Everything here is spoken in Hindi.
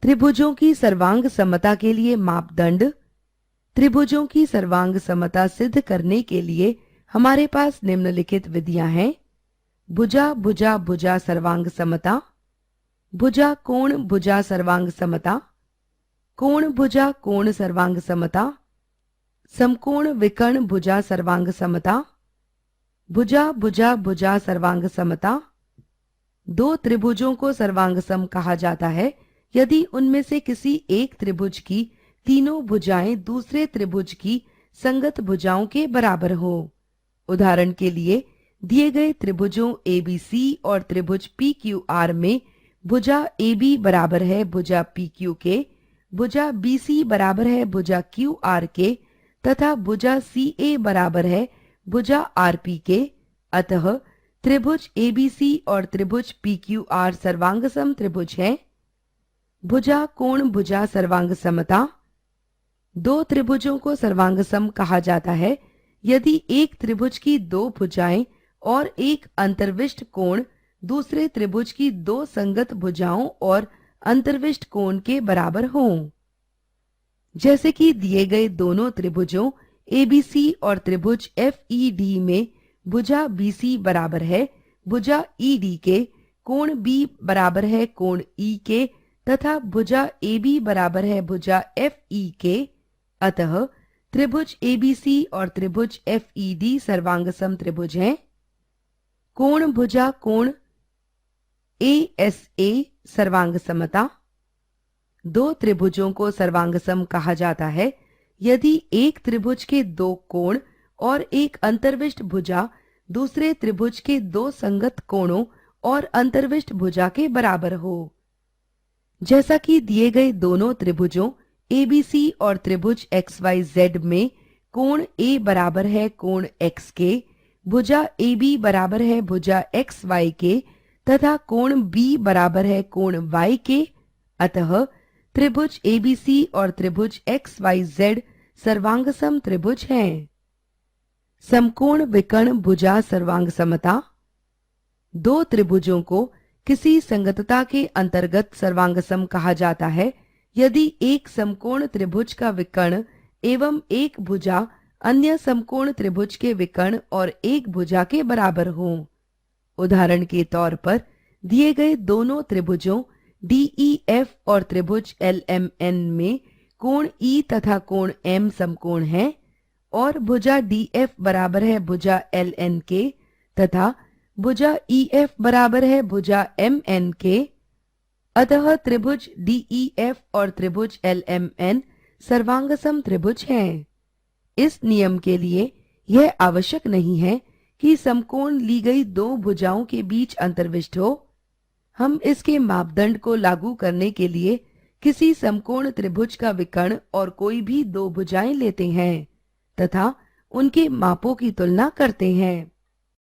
त्रिभुजों की सर्वांग समता के लिए मापदंड। त्रिभुजों की सर्वांग समता सिद्ध करने के लिए हमारे पास निम्नलिखित विधियां हैं। भुजा भुजा भुजा सर्वांग समता, भुजा कोण भुजा सर्वांग समता, कोण भुजा कोण सर्वांग समता, समकोण विकर्ण भुजा सर्वांग समता, भुजा भुजा भुजा सर्वांग समता। दो त्रिभुजों को सर्वांग सम कहा जाता है यदि उनमें से किसी एक त्रिभुज की तीनों भुजाएं दूसरे त्रिभुज की संगत भुजाओं के बराबर हो। उदाहरण के लिए दिए गए त्रिभुजों ABC और त्रिभुज PQR में भुजा AB बराबर है भुजा PQ के, भुजा BC बराबर है भुजा QR के तथा भुजा CA बराबर है भुजा RP के। अतः त्रिभुज ABC और त्रिभुज PQR सर्वांगसम त्रिभुज है। भुजा कोण भुजा सर्वांग समता। दो त्रिभुजों को सर्वांगसम कहा जाता है यदि एक त्रिभुज की दो भुजाएं और एक अंतर्विष्ट कोण दूसरे त्रिभुज की दो संगत भुजाओं और अंतर्विष्ट कोण के बराबर हों। जैसे कि दिए गए दोनों त्रिभुजों ABC और त्रिभुज FED में भुजा BC बराबर है भुजा ED के, कोण B बराबर है कोण E के तथा भुजा AB बराबर है भुजा FE के। अतः त्रिभुज ABC और त्रिभुज FED सर्वांगसम त्रिभुज हैं। कोण भुजा कोण ASA सर्वांग समता। दो त्रिभुजों को सर्वांगसम कहा जाता है यदि एक त्रिभुज के दो कोण और एक अंतर्विष्ट भुजा दूसरे त्रिभुज के दो संगत कोणों और अंतर्विष्ट भुजा के बराबर हो। जैसा कि दिए गए दोनों त्रिभुजों ABC और त्रिभुज XYZ में कोण A बराबर है कोण X के, भुजा AB बराबर है भुजा XY के तथा कोण B बराबर है कोण Y के। अतः त्रिभुज ABC और त्रिभुज XYZ सर्वांगसम त्रिभुज हैं। समकोण विकर्ण भुजा सर्वांग समता। दो त्रिभुजों को किसी संगतता के अंतर्गत सर्वांगसम कहा जाता है यदि एक समकोण त्रिभुज का विकर्ण एवं एक भुजा अन्य समकोण त्रिभुज के विकर्ण और एक भुजा के बराबर हो। उदाहरण के तौर पर दिए गए दोनों त्रिभुजों DEF और त्रिभुज LMN में कोण E तथा कोण M समकोण है और भुजा DF बराबर है भुजा LN के तथा भुजा EF बराबर है भुजा MN के। अतः त्रिभुज DEF और त्रिभुज LMN सर्वांगसम त्रिभुज हैं। इस नियम के लिए यह आवश्यक नहीं है कि समकोण ली गई दो भुजाओं के बीच अंतर्विष्ट हो। हम इसके मापदंड को लागू करने के लिए किसी समकोण त्रिभुज का विकर्ण और कोई भी दो भुजाएं लेते हैं तथा उनके मापों की तुलना करते हैं।